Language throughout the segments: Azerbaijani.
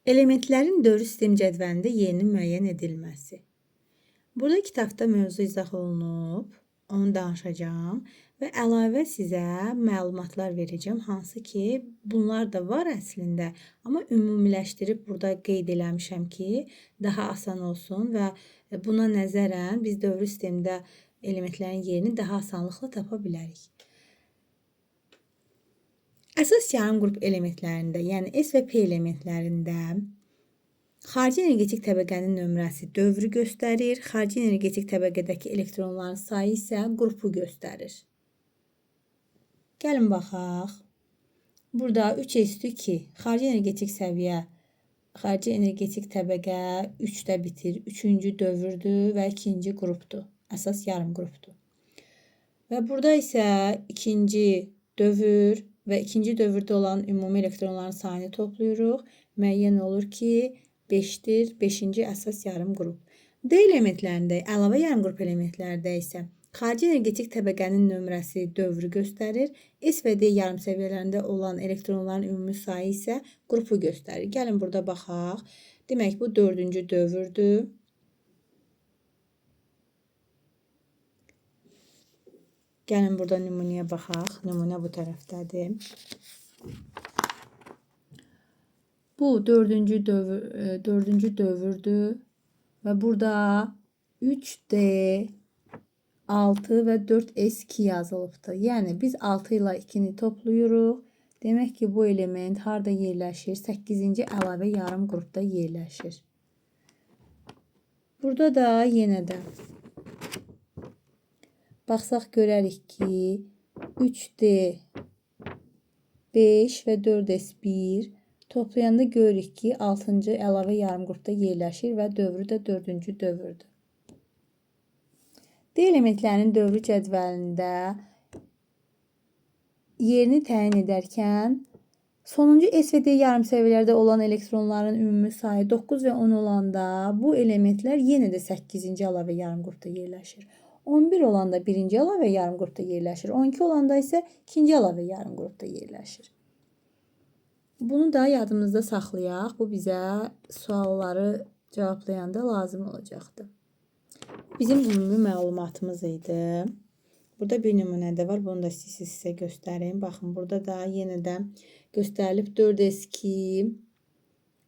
Elementlərin dövr sistem cədvəlində yerinin müəyyən edilməsi. Burada kitabda mövzu izah olunub, onu danışacağım və əlavə sizə məlumatlar verəcəm, hansı ki, bunlar da var əslində, amma ümumiləşdirib burada qeyd eləmişəm ki, daha asan olsun və buna nəzərən biz dövr sistemdə elementlərin yerini daha asanlıqla tapa bilərik. Əsas yarım qrup elementlərində, yəni S və P elementlərində xarici energetik təbəqənin nömrəsi dövrü göstərir, xarici energetik təbəqədəki elektronların sayı isə qrupu göstərir. Gəlin baxaq. Burada 3s2, xarici energetik səviyyə, xarici energetik təbəqə 3-də bitir, 3-cü dövrdür və 2-ci qrupdur, əsas yarım qrupdur. Və burada isə 2-ci dövr və 2-ci dövrdə olan ümumi elektronların sayını toplayırıq. Müəyyən olur ki, 5-dir, 5-ci əsas yarım qrup. D elementlərində, əlavə yarım qrup elementlərdə isə xarici energetik təbəqənin nömrəsi dövrü göstərir. S və D yarım səviyyələrində olan elektronların ümumi sayı isə qrupu göstərir. Gəlin burada baxaq. Demək, bu 4-cü dövrdür. Gəlin burada nümunəyə baxaq. Nümunə bu tərəfdədir. Bu 4-cü dövrdür və burada 3D, 6 və 4S2 yazılıbdır. Yəni biz 6 ilə 2-ni toplayırıq. Demək ki, bu element harda yerləşir? 8-ci əlavə yarım qrupda yerləşir. Burada da yenə də baxsaq görərik ki, 3D, 5 və 4S1 toplayanda görürük ki, 6-cı əlavə yarım qrupda yerləşir və dövrü də 4-cü dövrdür. D elementlərinin dövrü cədvəlində yerini təyin edərkən sonuncu S və D yarım səviyyələrdə olan elektronların ümumi sayı 9 və 10 olanda bu elementlər yenə də 8-ci əlavə yarım qrupda yerləşir. 11 olanda 1-ci əlavə yarım qrupda yerləşir. 12 olanda isə 2-ci əlavə yarım qrupda yerləşir. Bunu da yadımızda saxlayaq. Bu bizə sualları cavablayanda lazım olacaqdır. Bizim ümumi məlumatımız idi. Burada bir nümunə də var. Bunu da sizə göstərim. Baxın, burada da yenə də göstərilib 4S2,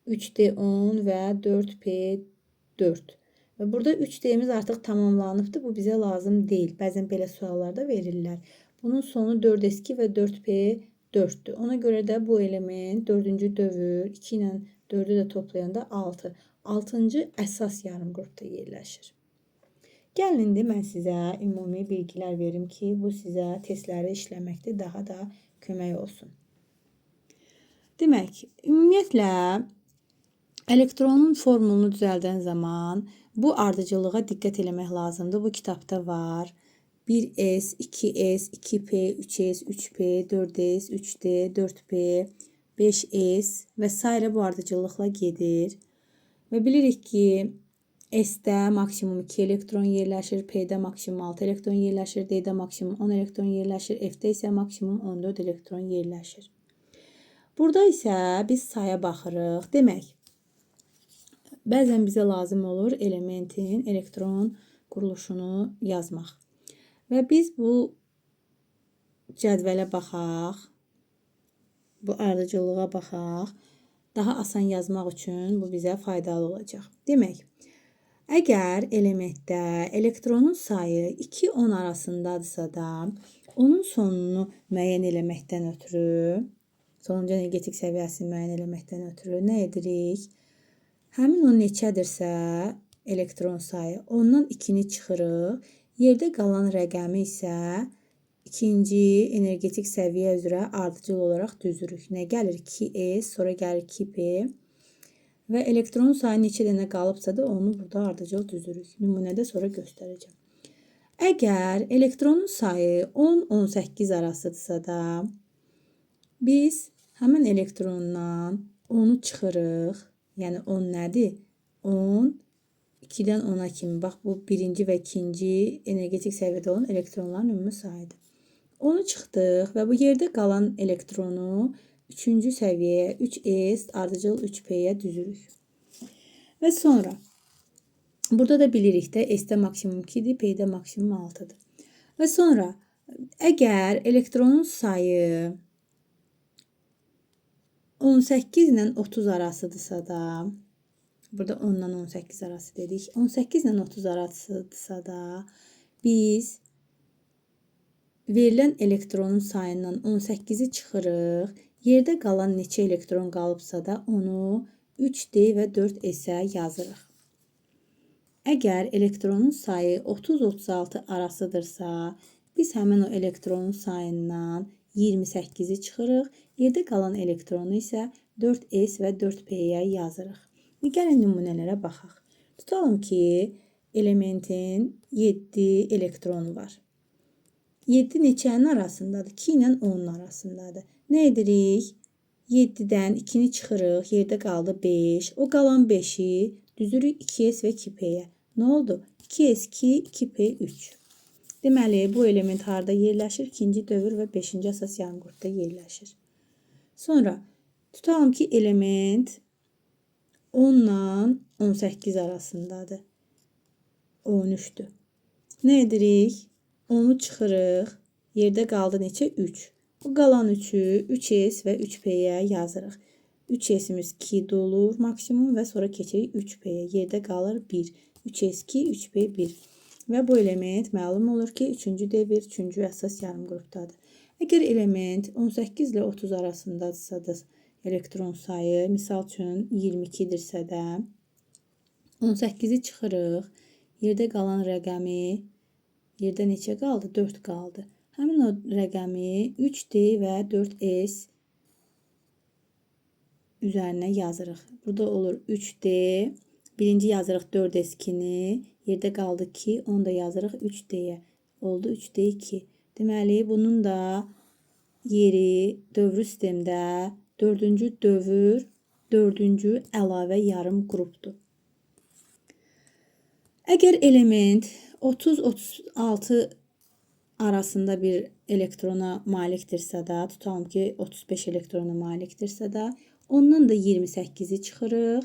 3D10 və 4P4. Və burada 3D'miz artıq tamamlanıbdır. Bu bizə lazım deyil. Bəzən belə suallarda verirlər. Bunun sonu 4S2 və 4P4'dür. Ona görə də bu element 4-cü dövr, 2 ilə 4'ü də toplayanda 6. 6-cı əsas yarım qrupda yerləşir. Gəlin indi mən sizə ümumi bilgilər verim ki, bu sizə testləri işləməkdə daha da kömək olsun. Demək, ümumiyyətlə elektronun formulunu düzəldən zaman bu ardıcıllığa diqqət eləmək lazımdır. Bu kitabda var. 1S, 2S, 2P, 3S, 3P, 4S, 3D, 4P, 5S və s. bu ardıcıllıqla gedir. Və bilirik ki, S-də maksimum 2 elektron yerləşir, P-də maksimum 6 elektron yerləşir, D-də maksimum 10 elektron yerləşir, F-də isə maksimum 14 elektron yerləşir. Burada isə biz saya baxırıq. Demək, bəzən bizə lazım olur elementin elektron quruluşunu yazmaq. Və biz bu cədvələ baxaq, bu ardıcıllığa baxaq. Daha asan yazmaq üçün bu bizə faydalı olacaq. Demək, əgər elementdə elektronun sayı 2-10 arasındadırsa da, onun sonunu müəyyən eləməkdən ötürü, sonuncu energetik səviyyəsini müəyyən eləməkdən ötürü nə edirik? Həmin o neçədirsə elektron sayı, ondan 2-ni çıxırıq. Yerdə qalan rəqəmi isə ikinci energetik səviyyə üzrə ardıcıl olaraq düzürük. Nə gəlir? 2S, sonra gəlir 2P və elektronun sayı neçə dənə qalıbsa da onu burada ardıcıl düzürük. Nümunədə sonra göstərəcəm. Əgər elektronun sayı 10-18 arasıdırsa da, biz həmin elektrondan 10'u çıxırıq. Yəni 10 nədir? 10, 2-dən 10'a kimi. Bax, bu birinci və ikinci energetik səviyyədə olan elektronların ümumi sayıdır. 10'u çıxdıq və bu yerdə qalan elektronu 3-cü səviyyəyə 3s ardıcıl 3p'yə düzürük. Və sonra burada da bilirik də s-də maksimum 2-dir, p-də maksimum 6-dır. Və sonra əgər elektronun sayı 18 ilə 30 arasıdırsa da, burada 10 ilə 18 arası dedik. 18 ilə 30 arasıdırsa da, biz verilən elektronun sayından 18-i çıxırıq. Yerdə qalan neçə elektron qalıbsa da, onu 3D və 4S-ə yazırıq. Əgər elektronun sayı 30-36 arasıdırsa, biz həmin o elektronun sayından 28-i çıxırıq. Yerdə qalan elektronu isə 4S və 4P-yə yazırıq. Gəlin nümunələrə baxaq. Tutalım ki, elementin 7 elektronu var. 7 neçənin arasındadır? 2 ilə 10'un arasındadır. Nə edirik? 7-dən 2-ni çıxırıq. Yerdə qaldı 5. O qalan 5-i düzürük 2S və 2P-yə. Nə oldu? 2S2, 2P3. Deməli, bu element harada yerləşir? 2-ci dövr və 5-ci əsas yarımqrupda yerləşir. Sonra, tutalım ki, element 10 ilə 18 arasındadır. 13'dür. Nə edirik? 10'u çıxırıq. Yerdə qaldı neçə? 3. O qalan 3'ü 3S və 3P'yə yazırıq. 3S'imiz 2 olur maksimum və sonra keçirik 3P'yə. Yerdə qalır 1. 3S2, 3P1. Və bu element məlum olur ki, 3-cü devir, 3-cü əsas yarımqrupdadır. Əgər element 18 ilə 30 arasındadırsa da elektron sayı, misal üçün 22-dirsə də, 18-i çıxırıq. Yerdə qalan rəqəmi, yerdə neçə qaldı? 4 qaldı. Həmin o rəqəmi 3D və 4S üzərinə yazırıq. Burada olur 3D, birinci yazırıq 4S2-ni, yerdə qaldı 2, onu da yazırıq 3D-yə. Oldu 3D2. Deməli, bunun da yeri dövrü sistemdə 4-cü dövr, 4-cü əlavə yarım qrupdur. Əgər element 30-36 arasında bir elektrona malikdirsə də, tutalım ki 35 elektrona malikdirsə də, ondan da 28-i çıxırıq.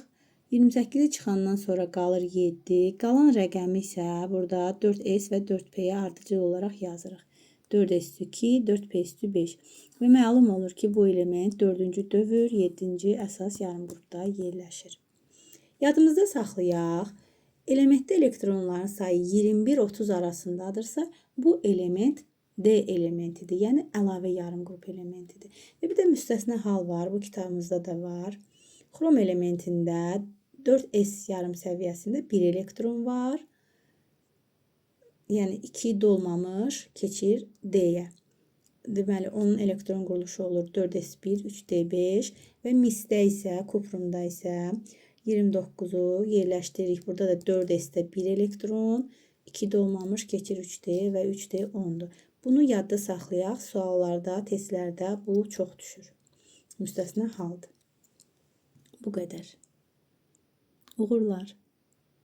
28-i çıxandan sonra qalır 7. Qalan rəqəmi isə burada 4S və 4P-yə ardıcıl olaraq yazırıq. 4S2, 4P5. Və məlum olur ki, bu element 4-cü dövr, 7-ci əsas yarımqrupda yerləşir. Yadımızda saxlayaq. Elementdə elektronların sayı 21-30 arasındadırsa, bu element D elementidir. Yəni, əlavə yarımqrup elementidir. Və bir də müstəsna hal var. Bu kitabımızda da var. Xrom elementində 4S yarım səviyyəsində 1 elektron var. Yəni 2 dolmamış keçir D-yə. Deməli, onun elektron quruluşu olur 4S1, 3D5 və misdə isə, kuprumda isə 29'u yerləşdiririk. Burada da 4S'də 1 elektron, 2 dolmamış keçir 3D və 3D 10'dur. Bunu yadda saxlayaq. Suallarda, testlərdə bu çox düşür. Müstəsna haldır. Bu qədər. Uğurlar.